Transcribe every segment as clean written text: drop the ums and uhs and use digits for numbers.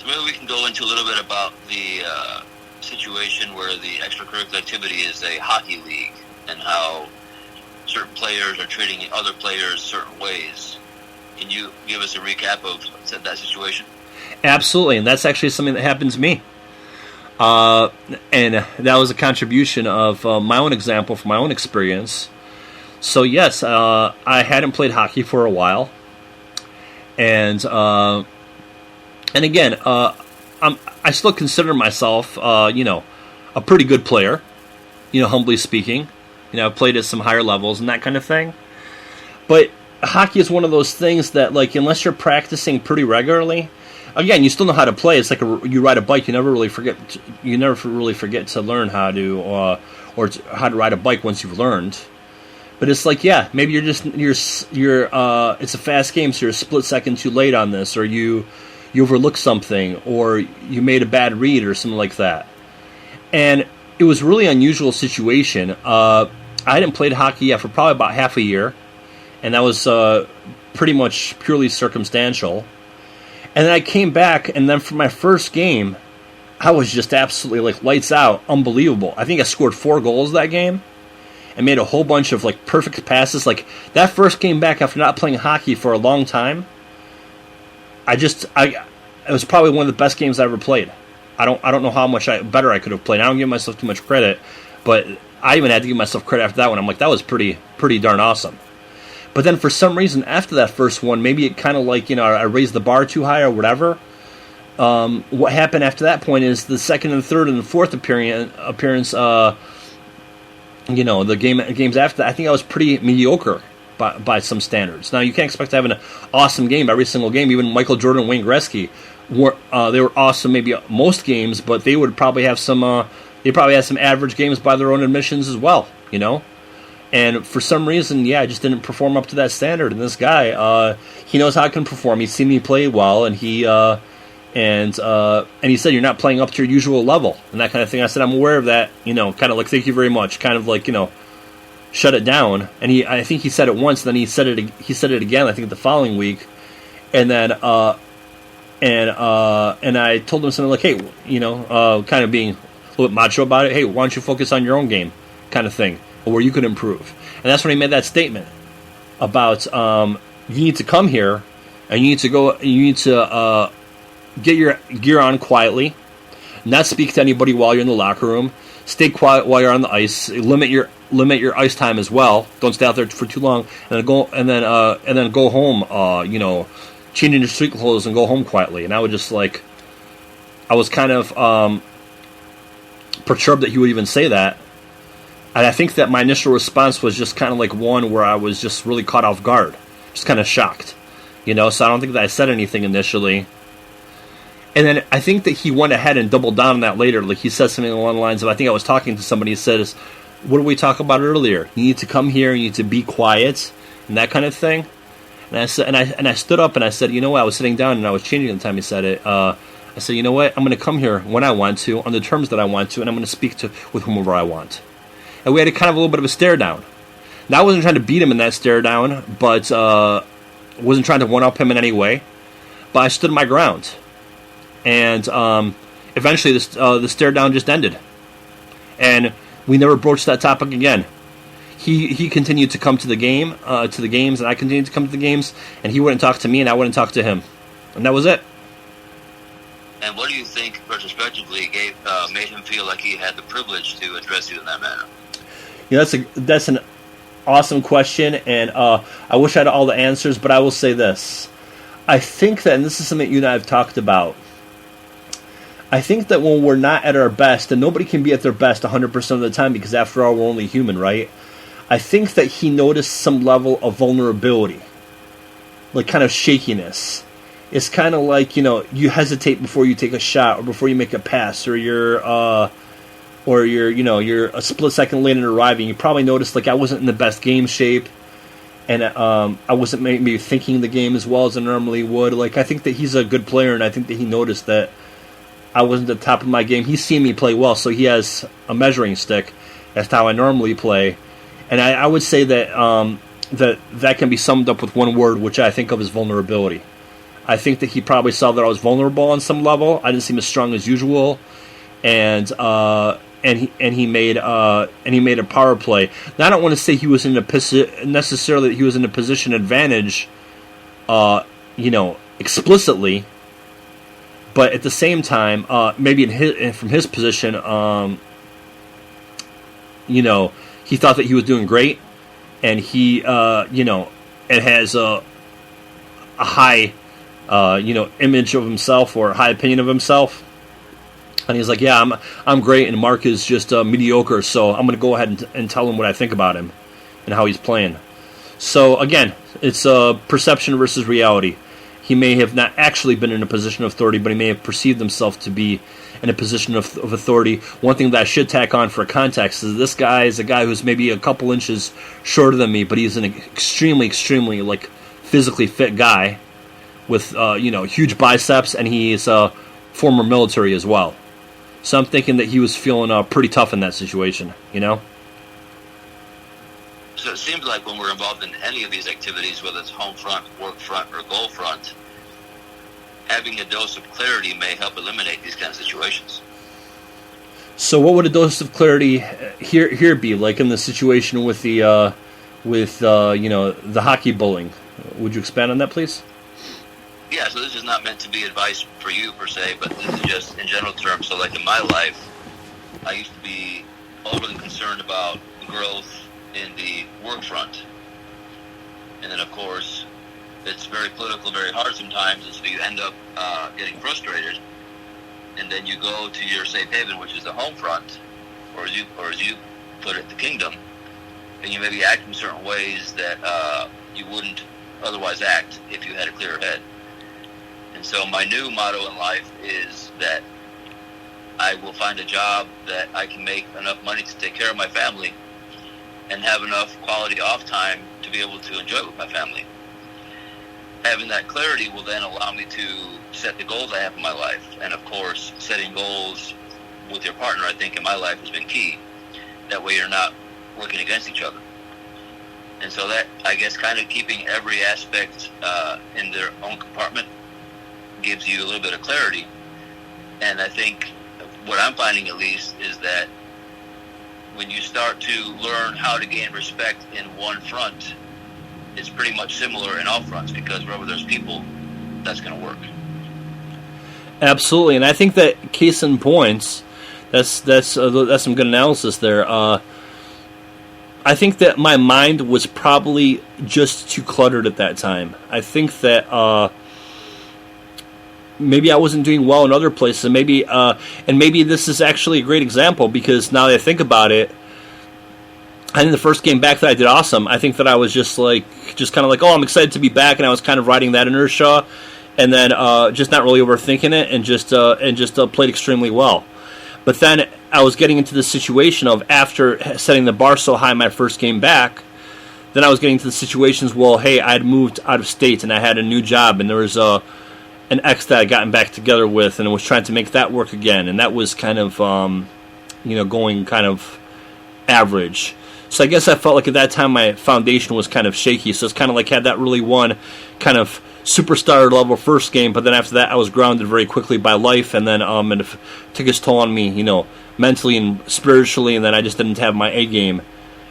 maybe we can go into a little bit about the situation where the extracurricular activity is a hockey league and how certain players are treating other players certain ways. Can you give us a recap of that situation? Absolutely, and that's actually something that happened to me. And that was a contribution of my own example from my own experience. So yes, I hadn't played hockey for a while, and again, I still consider myself, a pretty good player, humbly speaking. I've played at some higher levels and that kind of thing. But hockey is one of those things that, like, unless you're practicing pretty regularly, again, you still know how to play. It's like you ride a bike. You never really forget to learn how to, or how to ride a bike once you've learned. But it's like, yeah, maybe you're it's a fast game, so you're a split second too late on this, or you overlooked something, or you made a bad read, or something like that. And it was a really unusual situation. I hadn't played hockey yet for probably about half a year, and that was pretty much purely circumstantial. And then I came back, and then for my first game, I was just absolutely, like, lights out, unbelievable. I think I scored 4 goals that game and made a whole bunch of, like, perfect passes. Like, that first game back after not playing hockey for a long time, it was probably one of the best games I ever played. I don't know how much better I could have played. I don't give myself too much credit, but I even had to give myself credit after that one. I'm like, that was pretty darn awesome. But then for some reason, after that first one, maybe it kind of like, I raised the bar too high or whatever. What happened after that point is the second and third and the fourth appearance, the games after that, I think I was pretty mediocre by some standards. Now, you can't expect to have an awesome game every single game. Even Michael Jordan and Wayne Gretzky, they were awesome maybe most games, but they would probably have some average games by their own admissions as well, And for some reason, I just didn't perform up to that standard. And this guy, he knows how I can perform. He's seen me play well, and he said, "You're not playing up to your usual level," and that kind of thing. I said, "I'm aware of that." Kind of like, "Thank you very much." Kind of like, shut it down. And I think he said it once, then he said it again. I think the following week, and then and I told him something like, "Hey, kind of being a little bit macho about it. Hey, why don't you focus on your own game?" Kind of thing. Where you could improve. And that's when he made that statement about you need to come here and you need to get your gear on quietly, not speak to anybody while you're in the locker room, stay quiet while you're on the ice, limit your ice time as well, don't stay out there for too long, and then go home, change into street clothes and go home quietly. And I would just I was kind of perturbed that he would even say that. And I think that my initial response was just kind of like one where I was just really caught off guard. Just kind of shocked. So I don't think that I said anything initially. And then I think that he went ahead and doubled down on that later. Like, he said something along the lines of, I think I was talking to somebody, he says, "What did we talk about earlier? You need to come here, you need to be quiet," and that kind of thing. And I said, and I stood up and I said, I was sitting down and I was changing at the time he said it. I said, "You know what? I'm going to come here when I want to, on the terms that I want to, and I'm going to speak with whomever I want." And we had a kind of a little bit of a stare down. Now, I wasn't trying to beat him in that stare down, but wasn't trying to one-up him in any way. But I stood my ground. And eventually the stare down just ended. And we never broached that topic again. He continued to come to the games, and I continued to come to the games, and he wouldn't talk to me, and I wouldn't talk to him. And that was it. And what do you think, retrospectively, made him feel like he had the privilege to address you in that manner? That's an awesome question, and I wish I had all the answers, but I will say this. I think that, and this is something you and I have talked about, I think that when we're not at our best, and nobody can be at their best 100% of the time, because after all, we're only human, right? I think that he noticed some level of vulnerability, like kind of shakiness. It's kind of like, you hesitate before you take a shot, or before you make a pass, or you're a split second late in arriving. You probably noticed, I wasn't in the best game shape, and I wasn't maybe thinking the game as well as I normally would. I think that he's a good player, and I think that he noticed that I wasn't at the top of my game. He's seen me play well, so he has a measuring stick as to how I normally play. And I would say that that can be summed up with one word, which I think of as vulnerability. I think that he probably saw that I was vulnerable on some level. I didn't seem as strong as usual, and he made a power play. Now I don't want to say he was necessarily that he was in a position advantage, explicitly, but at the same time, maybe from his position, he thought that he was doing great, and he it has a high image of himself or a high opinion of himself. And he's like, yeah, I'm great, and Mark is just mediocre, so I'm going to go ahead and tell him what I think about him and how he's playing. So, again, it's perception versus reality. He may have not actually been in a position of authority, but he may have perceived himself to be in a position of authority. One thing that I should tack on for context is this guy is a guy who's maybe a couple inches shorter than me, but he's an extremely, extremely, physically fit guy with, huge biceps, and he's former military as well. So I'm thinking that he was feeling pretty tough in that situation, So it seems like when we're involved in any of these activities, whether it's home front, work front, or goal front, having a dose of clarity may help eliminate these kind of situations. So what would a dose of clarity here be, like in the situation with the the hockey bullying? Would you expand on that, please? Yeah, so this is not meant to be advice for you per se, but this is just in general terms. So like in my life, I used to be overly concerned about growth in the work front. And then of course, it's very political, very hard sometimes, and so you end up getting frustrated. And then you go to your safe haven, which is the home front, or as you put it, the kingdom, and you maybe act in certain ways that you wouldn't otherwise act if you had a clearer head. And so my new motto in life is that I will find a job that I can make enough money to take care of my family and have enough quality off time to be able to enjoy it with my family. Having that clarity will then allow me to set the goals I have in my life. And of course, setting goals with your partner, I think, in my life has been key. That way you're not working against each other. And so that, I guess, kind of keeping every aspect in their own compartment gives you a little bit of clarity. And I think what I'm finding, at least, is that when you start to learn how to gain respect in one front, it's pretty much similar in all fronts, because wherever there's people, that's going to work. Absolutely, and I think that case in points, that's some good analysis there. I think that my mind was probably just too cluttered at that time. I think that maybe I wasn't doing well in other places, and maybe this is actually a great example, because now that I think about it, I think the first game back that I did awesome. I think that I was just kind of like, oh, I'm excited to be back, and I was kind of riding that inertia, and then just not really overthinking it, and just played extremely well. But then I was getting into the situation of, after setting the bar so high my first game back, then I was getting to the situations, well, hey, I'd moved out of state, and I had a new job, and there was an ex that I'd gotten back together with, and I was trying to make that work again, and that was kind of, going kind of average. So I guess I felt like at that time my foundation was kind of shaky. So it's kind of like had that really one kind of superstar level first game, but then after that I was grounded very quickly by life, and then it took its toll on me, mentally and spiritually, and then I just didn't have my A game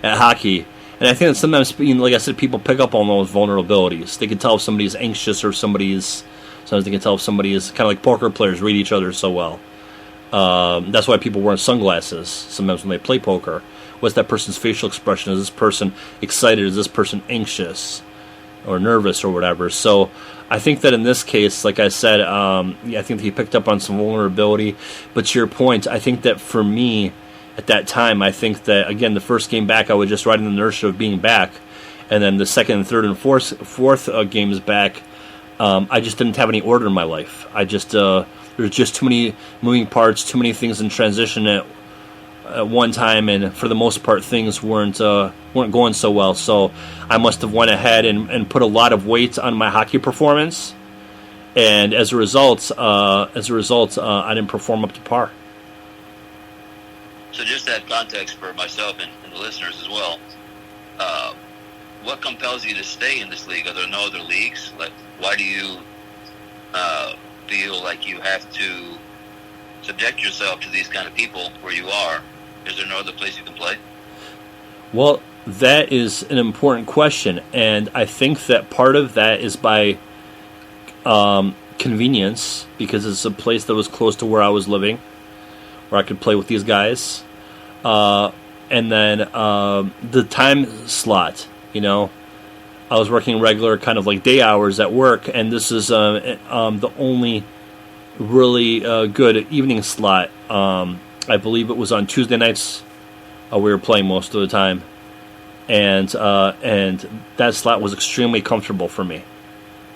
at hockey. And I think that sometimes, like I said, people pick up on those vulnerabilities. They can tell if somebody's anxious or sometimes they can tell if somebody is kind of like poker players read each other so well. That's why people wear sunglasses sometimes when they play poker. What's that person's facial expression? Is this person excited? Is this person anxious or nervous or whatever? So I think that in this case, like I said, I think that he picked up on some vulnerability. But to your point, I think that for me at that time, I think that, again, the first game back, I was just riding the inertia of being back. And then the second and third and fourth games back, I just didn't have any order in my life. There's just too many moving parts, too many things in transition at one time, and for the most part, things weren't going so well. So I must have went ahead and put a lot of weight on my hockey performance, and as a result, I didn't perform up to par. So just that context for myself and the listeners as well. What compels you to stay in this league? Are there no other leagues? Like, why do you feel like you have to subject yourself to these kind of people where you are? Is there no other place you can play? Well, that is an important question, and I think that part of that is by convenience, because it's a place that was close to where I was living, where I could play with these guys. And then the time slot, I was working regular kind of like day hours at work, and this is the only really good evening slot. I believe it was on Tuesday nights. We were playing most of the time, and that slot was extremely comfortable for me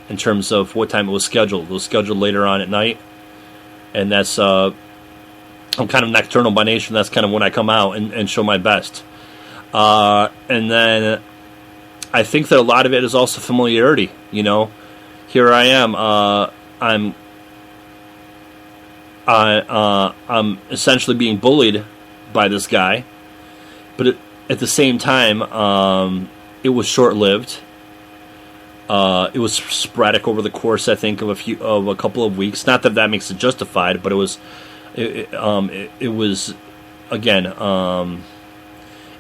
in terms of what time it was scheduled. It was scheduled later on at night, and that's I'm kind of nocturnal by nature. That's kind of when I come out and show my best. And then I think that a lot of it is also familiarity. Here I am. I'm essentially being bullied by this guy, but at the same time, it was short-lived. It was sporadic over the course, I think, of a couple of weeks. Not that makes it justified, but it was again,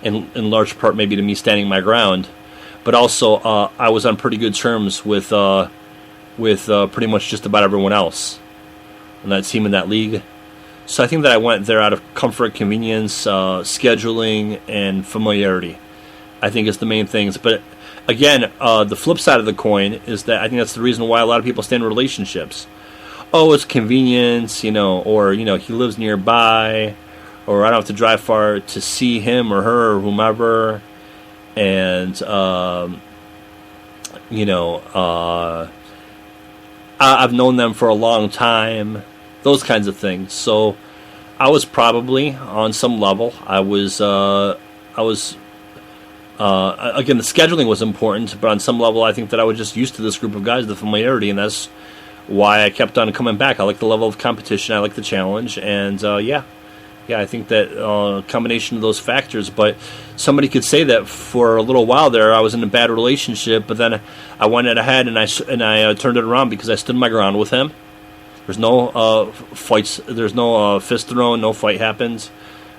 in large part maybe to me standing my ground, but also I was on pretty good terms with pretty much just about everyone else on that team in that league. So I think that I went there out of comfort, convenience, scheduling, and familiarity. I think is the main things. But again, the flip side of the coin is that I think that's the reason why a lot of people stay in relationships. Oh, it's convenience, or, he lives nearby, or I don't have to drive far to see him or her or whomever. And, I've known them for a long time, those kinds of things. So I was probably on some level. Again, the scheduling was important, but on some level I think that I was just used to this group of guys, the familiarity, and that's why I kept on coming back. I like the level of competition, I like the challenge, and I think that combination of those factors. But somebody could say that for a little while there I was in a bad relationship, but then I went ahead and I turned it around because I stood my ground with him. There's no fights, there's no fist thrown, no fight happens.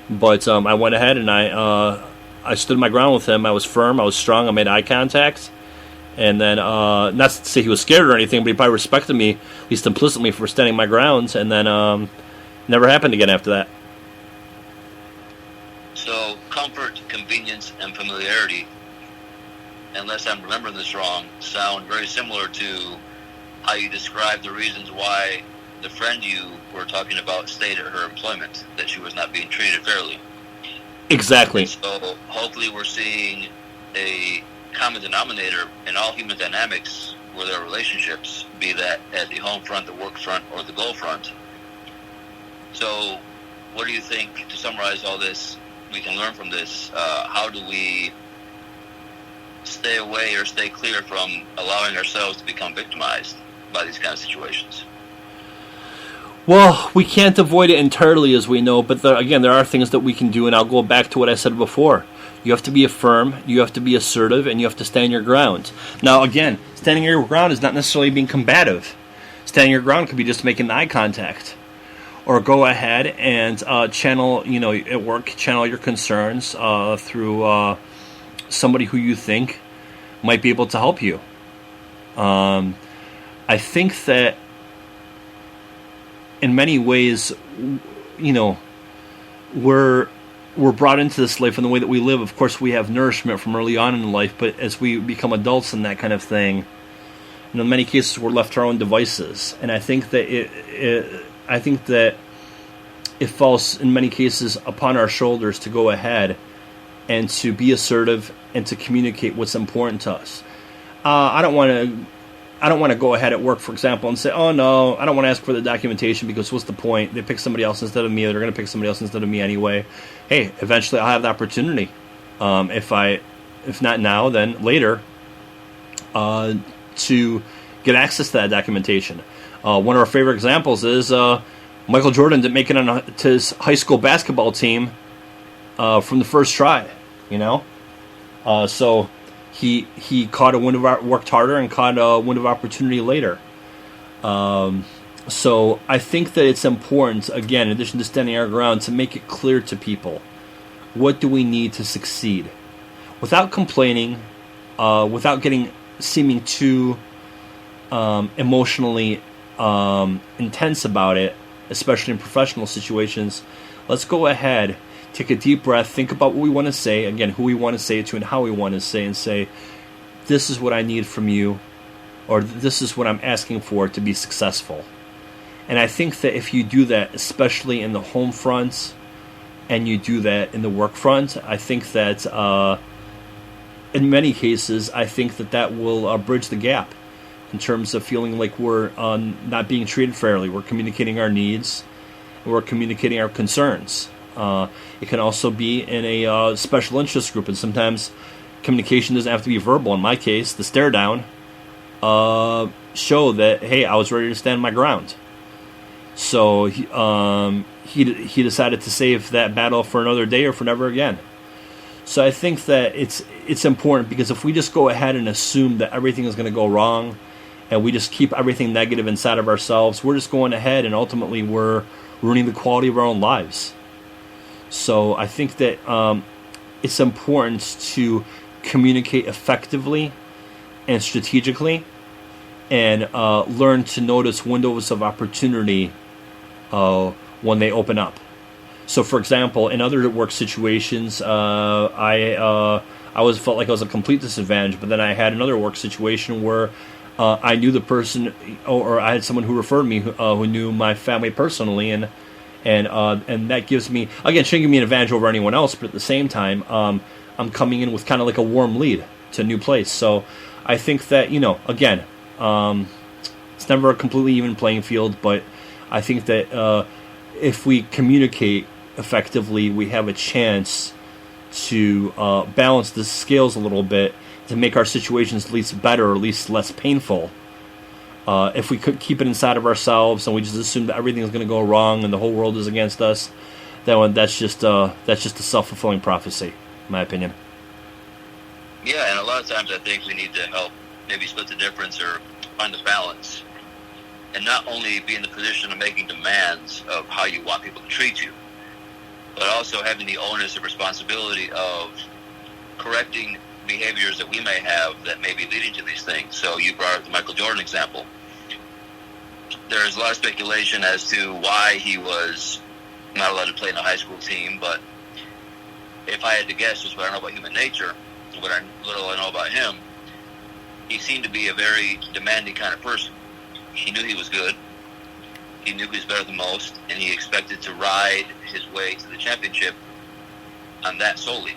But I went ahead and I stood my ground with him. I was firm, I was strong, I made eye contact. And then, not to say he was scared or anything, but he probably respected me, at least implicitly, for standing my ground. And then never happened again after that. So comfort, convenience, and familiarity, unless I'm remembering this wrong, sound very similar to how you described the reasons why the friend you were talking about stayed at her employment, that she was not being treated fairly. Exactly. So hopefully we're seeing a common denominator in all human dynamics with their relationships, be that at the home front, the work front, or the goal front. So what do you think, to summarize all this, we can learn from this? How do we stay away or stay clear from allowing ourselves to become victimized by these kind of situations? Well, we can't avoid it entirely, as we know, but there are things that we can do, and I'll go back to what I said before. You have to be firm, you have to be assertive, and you have to stand your ground. Now, again, standing your ground is not necessarily being combative. Standing your ground could be just making eye contact. Or go ahead and channel your concerns through somebody who you think might be able to help you. I think that in many ways, we're brought into this life in the way that we live. Of course, we have nourishment from early on in life, but as we become adults and that kind of thing, in many cases, we're left to our own devices. And I think that it falls in many cases upon our shoulders to go ahead and to be assertive and to communicate what's important to us. I don't want to go ahead at work, for example, and say, oh no, I don't want to ask for the documentation because what's the point? They pick somebody else instead of me, or they're going to pick somebody else instead of me anyway. Hey, eventually I'll have the opportunity. If not now, then later, to get access to that documentation. One of our favorite examples is Michael Jordan didn't make it on his high school basketball team from the first try. So he caught a window of worked harder and caught a window of opportunity later. So I think that it's important, again, in addition to standing our ground, to make it clear to people, what do we need to succeed? Without complaining, without seeming too emotionally intense about it, especially in professional situations. Let's go ahead, take a deep breath, think about what we want to say, again, who we want to say it to and how we want to say, and say, this is what I need from you, or this is what I'm asking for to be successful. And I think that if you do that, especially in the home front, and you do that in the work front, I think that in many cases, I think that will bridge the gap in terms of feeling like we're not being treated fairly. We're communicating our needs, and we're communicating our concerns. It can also be in a special interest group, and sometimes communication doesn't have to be verbal. In my case, the stare down show that, hey, I was ready to stand my ground. So he decided to save that battle for another day or for never again. So I think that it's important, because if we just go ahead and assume that everything is going to go wrong, and we just keep everything negative inside of ourselves, we're just going ahead and ultimately we're ruining the quality of our own lives. So I think that it's important to communicate effectively and strategically, and learn to notice windows of opportunity when they open up. So, for example, in other work situations, I always felt like I was a complete disadvantage, but then I had another work situation where I knew the person, or I had someone who referred me who knew my family personally, and that gives me, again, shouldn't give me an advantage over anyone else, but at the same time, I'm coming in with kind of like a warm lead to a new place. So I think that, again, it's never a completely even playing field, but I think that if we communicate effectively, we have a chance to balance the scales a little bit, to make our situations at least better, or at least less painful. If we could keep it inside of ourselves and we just assume that everything is going to go wrong and the whole world is against us, that's just a self-fulfilling prophecy, in my opinion. Yeah, and a lot of times I think we need to help maybe split the difference or find the balance, and not only be in the position of making demands of how you want people to treat you, but also having the onus and responsibility of correcting behaviors that we may have that may be leading to these things. So you brought up the Michael Jordan example. There's a lot of speculation as to why he was not allowed to play in a high school team, but if I had to guess, just what I know about human nature, what little I know about him, he seemed to be a very demanding kind of person. He knew he was good. He knew he was better than most, and he expected to ride his way to the championship on that solely.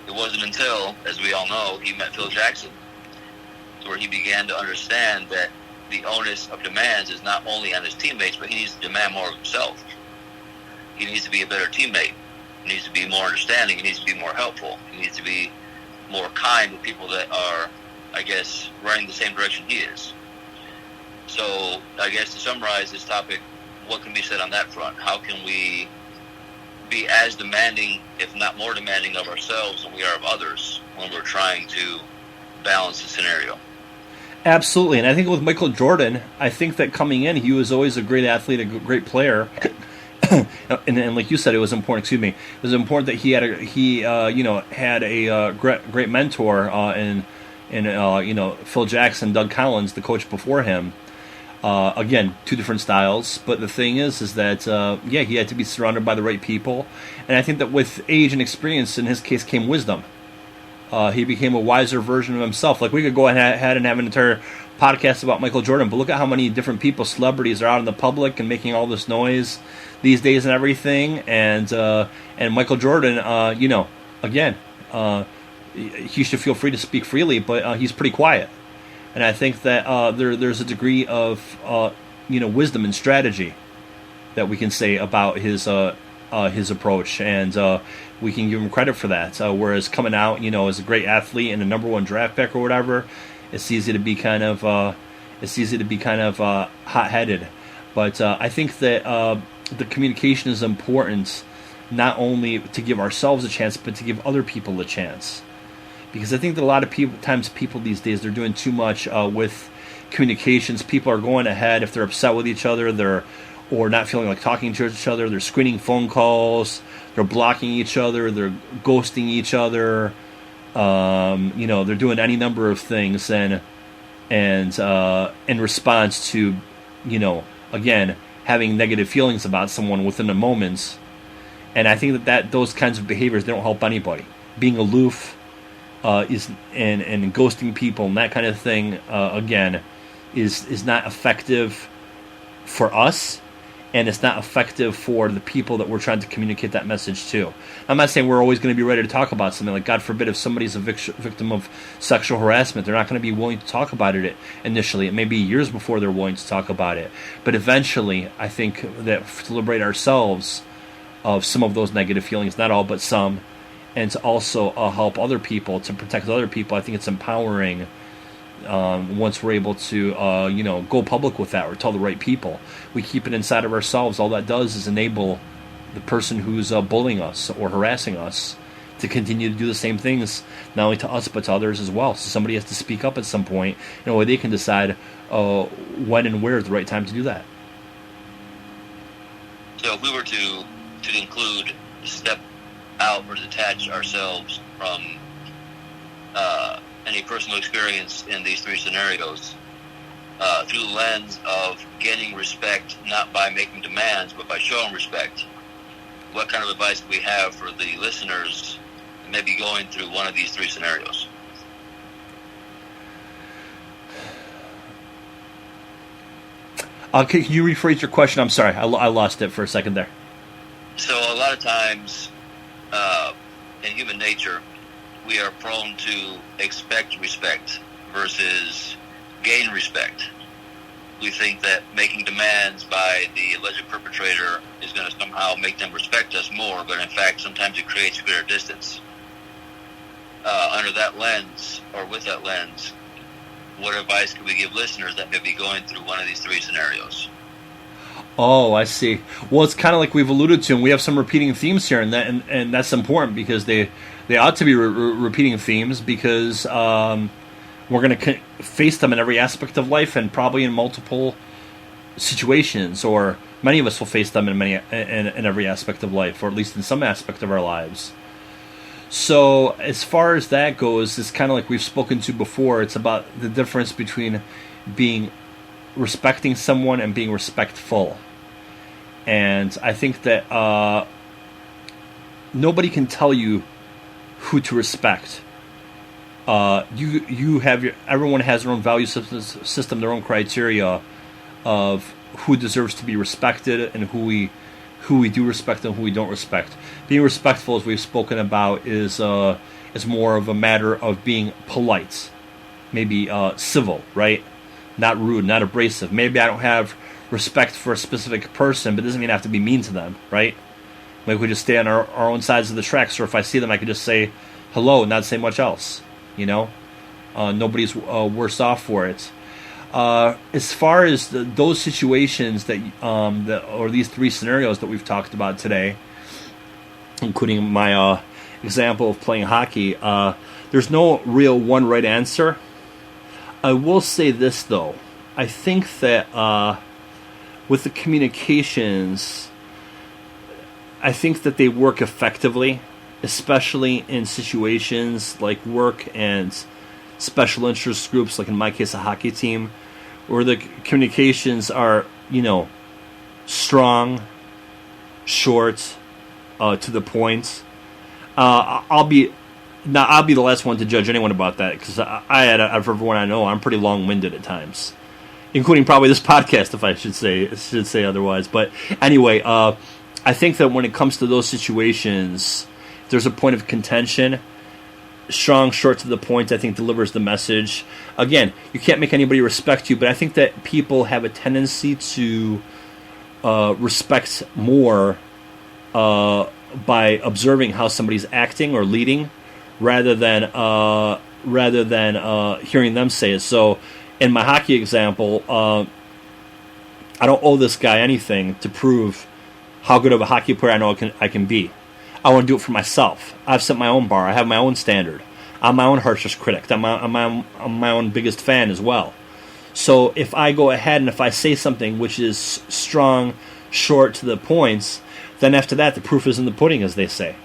It wasn't until, as we all know, he met Phil Jackson, where he began to understand that the onus of demands is not only on his teammates, but he needs to demand more of himself. He needs to be a better teammate. He needs to be more understanding. He needs to be more helpful. He needs to be more kind with people that are, I guess, running the same direction he is. So, I guess to summarize this topic, what can be said on that front? How can we be as demanding, if not more demanding, of ourselves than we are of others when we're trying to balance the scenario? Absolutely, and I think with Michael Jordan, I think that coming in, he was always a great athlete, a great player. and like you said, it was important. Excuse me. It was important that he had a great mentor in Phil Jackson, Doug Collins, the coach before him. Again, two different styles, but the thing is that he had to be surrounded by the right people, and I think that with age and experience, in his case, came wisdom. He became a wiser version of himself. Like, we could go ahead and have an entire podcast about Michael Jordan, but look at how many different people, celebrities, are out in the public and making all this noise these days and everything. And Michael Jordan, again, he should feel free to speak freely, but he's pretty quiet. And I think that there's a degree of wisdom and strategy that we can say about his approach, and we can give him credit for that. Whereas coming out, as a great athlete and a number one draft pick or whatever, it's easy to be kind of hot-headed. But I think that the communication is important, not only to give ourselves a chance, but to give other people a chance. Because I think that a lot of times people these days, they're doing too much with communications. People are going ahead if they're upset with each other, or not feeling like talking to each other. They're screening phone calls. They're blocking each other. They're ghosting each other. They're doing any number of things, and in response to, again, having negative feelings about someone within a moment. And I think that those kinds of behaviors, they don't help anybody. Being aloof and ghosting people and that kind of thing, again, is not effective for us, and it's not effective for the people that we're trying to communicate that message to. I'm not saying we're always going to be ready to talk about something. Like, God forbid, if somebody's a victim of sexual harassment, they're not going to be willing to talk about it initially. It may be years before they're willing to talk about it. But eventually, I think that to liberate ourselves of some of those negative feelings, not all, but some, and to also help other people, to protect other people, I think it's empowering once we're able to, go public with that or tell the right people. We keep it inside of ourselves. All that does is enable the person who's bullying us or harassing us to continue to do the same things, not only to us but to others as well. So somebody has to speak up at some point in a way they can decide when and where is the right time to do that. So if we were to conclude, step out or detach ourselves from any personal experience in these three scenarios through the lens of gaining respect, not by making demands, but by showing respect, what kind of advice do we have for the listeners maybe going through one of these three scenarios? Can you rephrase your question? I'm sorry, I lost it for a second there. So a lot of times in human nature, we are prone to expect respect versus gain respect. We think that making demands by the alleged perpetrator is going to somehow make them respect us more, but in fact, sometimes it creates a greater distance. Under that lens, or with that lens, what advice could we give listeners that may be going through one of these three scenarios? Oh, I see. Well, it's kind of like we've alluded to, and we have some repeating themes here, and that's important because they ought to be repeating themes because we're going to face them in every aspect of life and probably in multiple situations, or many of us will face them in every aspect of life, or at least in some aspect of our lives. So as far as that goes, it's kind of like we've spoken to before. It's about the difference between respecting someone and being respectful. And I think that nobody can tell you who to respect. Everyone has their own value system, their own criteria of who deserves to be respected and who we do respect and who we don't respect. Being respectful, as we've spoken about, is more of a matter of being polite, maybe civil, right? Not rude, not abrasive. Maybe I don't have respect for a specific person, but it doesn't mean I have to be mean to them, right? Like we just stay on our own sides of the tracks, or if I see them, I could just say hello and not say much else. Nobody's worse off for it. As far as those situations or these three scenarios that we've talked about today, including my example of playing hockey, there's no real one right answer. I will say this, though. I think that with the communications, I think that they work effectively, especially in situations like work and special interest groups, like in my case, a hockey team, where the communications are, strong, short, to the point. I'll be the last one to judge anyone about that, because out of everyone I know, I'm pretty long-winded at times, including probably this podcast, if I should say otherwise. But anyway, I think that when it comes to those situations, there's a point of contention. Strong, short, to the point, I think delivers the message. Again, you can't make anybody respect you, but I think that people have a tendency to respect more by observing how somebody's acting or leading, rather than hearing them say it. So, in my hockey example, I don't owe this guy anything to prove how good of a hockey player I know I can be. I want to do it for myself. I've set my own bar. I have my own standard. I'm my own harshest critic. I'm my own biggest fan as well. So if I go ahead and if I say something which is strong, short to the points, then after that the proof is in the pudding, as they say.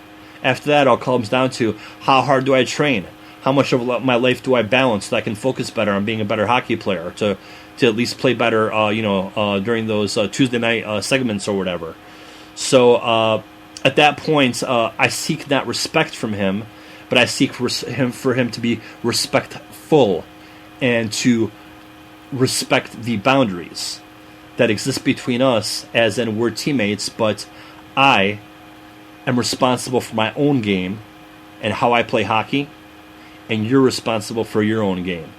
After that, it all comes down to how hard do I train? How much of my life do I balance so I can focus better on being a better hockey player, to at least play better, during those Tuesday night segments or whatever. So at that point, I seek not respect from him, but I seek for him to be respectful and to respect the boundaries that exist between us, as in we're teammates, but I am responsible for my own game and how I play hockey, and you're responsible for your own game.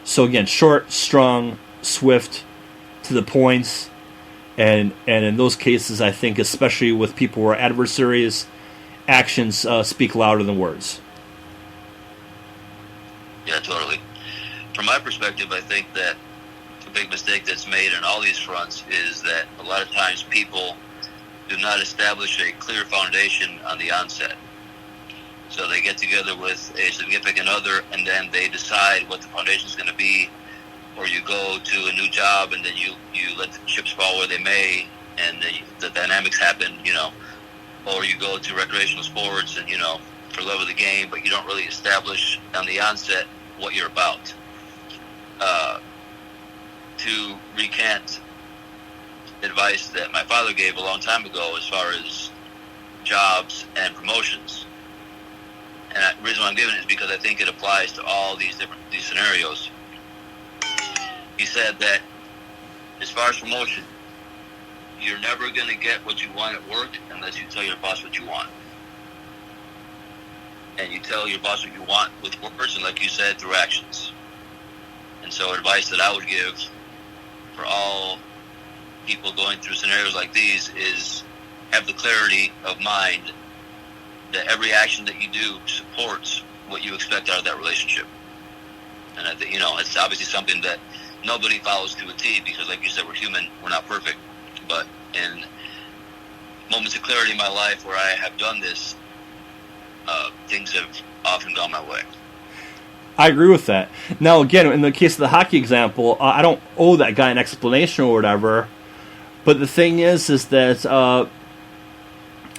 So again, short, strong, swift, to the points, and in those cases, I think, especially with people who are adversaries, actions speak louder than words. Yeah, totally. From my perspective, I think that a big mistake that's made on all these fronts is that a lot of times people do not establish a clear foundation on the onset. So they get together with a significant other, and then they decide what the foundation is going to be, or you go to a new job, and then you let the chips fall where they may, and then the dynamics happen, or you go to recreational sports and, for love of the game, but you don't really establish on the onset what you're about. To recant advice that my father gave a long time ago as far as jobs and promotions. And the reason why I'm giving it is because I think it applies to all these scenarios. He said that as far as promotion, you're never going to get what you want at work unless you tell your boss what you want. And you tell your boss what you want with words, and like you said, through actions. And so advice that I would give for all people going through scenarios like these is have the clarity of mind that every action that you do supports what you expect out of that relationship. And I think, it's obviously something that nobody follows to a T because, like you said, we're human, we're not perfect. But in moments of clarity in my life where I have done this, things have often gone my way. I agree with that. Now, again, in the case of the hockey example, I don't owe that guy an explanation or whatever. But the thing is that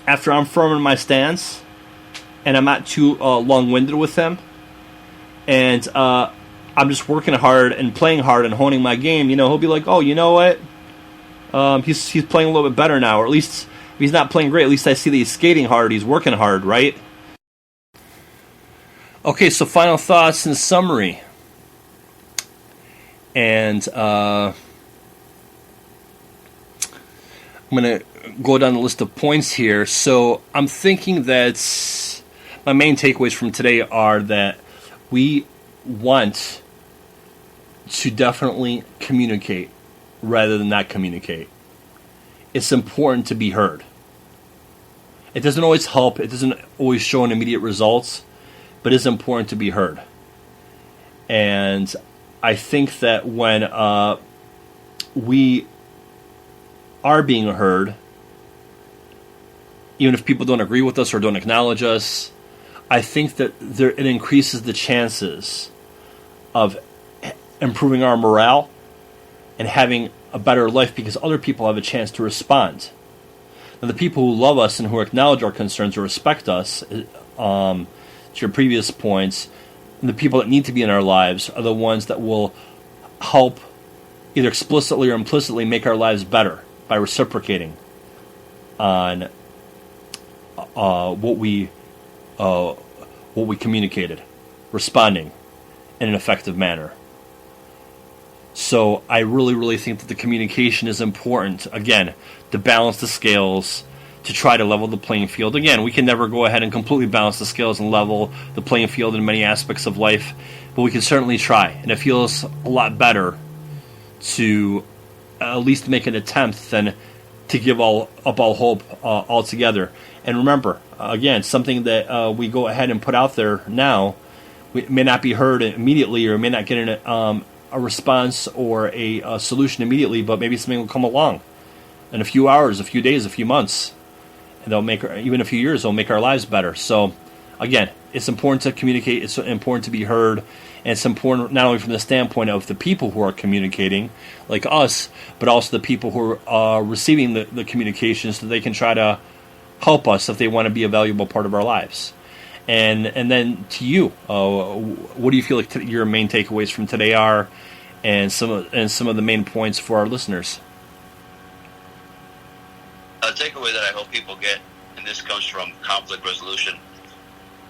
after I'm firm in my stance and I'm not too long-winded with him, and I'm just working hard and playing hard and honing my game, he'll be like, oh, you know what? He's playing a little bit better now, or at least if he's not playing great, at least I see that he's skating hard, he's working hard, right? Okay, so final thoughts and summary. And I'm going to go down the list of points here. So I'm thinking that my main takeaways from today are that we want to definitely communicate rather than not communicate. It's important to be heard. It doesn't always help. It doesn't always show an immediate results, but it's important to be heard. And I think that when we are being heard, even if people don't agree with us or don't acknowledge us, I think that it increases the chances of improving our morale and having a better life because other people have a chance to respond. Now, the people who love us and who acknowledge our concerns or respect us, to your previous points, and the people that need to be in our lives are the ones that will help either explicitly or implicitly make our lives better by reciprocating on what we communicated, responding in an effective manner. So I really, really think that the communication is important, again, to balance the scales, to try to level the playing field. Again, we can never go ahead and completely balance the scales and level the playing field in many aspects of life, but we can certainly try. And it feels a lot better to at least make an attempt than to give up all hope altogether. And remember, again, something that we go ahead and put out there now, we may not be heard immediately or may not get a response or a solution immediately, but maybe something will come along in a few hours, a few days, a few months, and they'll make, even a few years, they'll make our lives better. So again, it's important to communicate. It's important to be heard, and it's important not only from the standpoint of the people who are communicating, like us, but also the people who are receiving the communication, so they can try to help us if they want to be a valuable part of our lives. And then to you, what do you feel like your main takeaways from today are, and some of the main points for our listeners? A takeaway that I hope people get, and this comes from conflict resolution,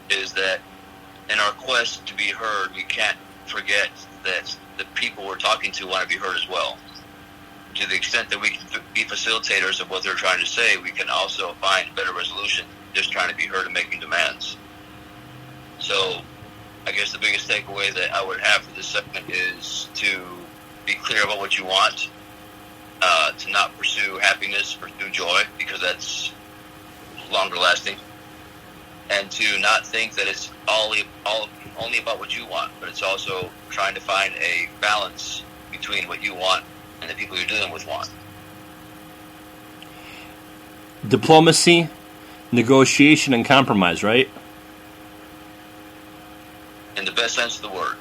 is that in our quest to be heard, we can't forget that the people we're talking to want to be heard as well. To the extent that we can be facilitators of what they're trying to say, we can also find better resolution just trying to be heard and making demands. So I guess the biggest takeaway that I would have for this segment is to be clear about what you want, to not pursue happiness, pursue joy, because that's longer lasting, and to not think that it's only about what you want, but it's also trying to find a balance between what you want and the people you're dealing with want. Diplomacy, negotiation, and compromise, right? In the best sense of the word.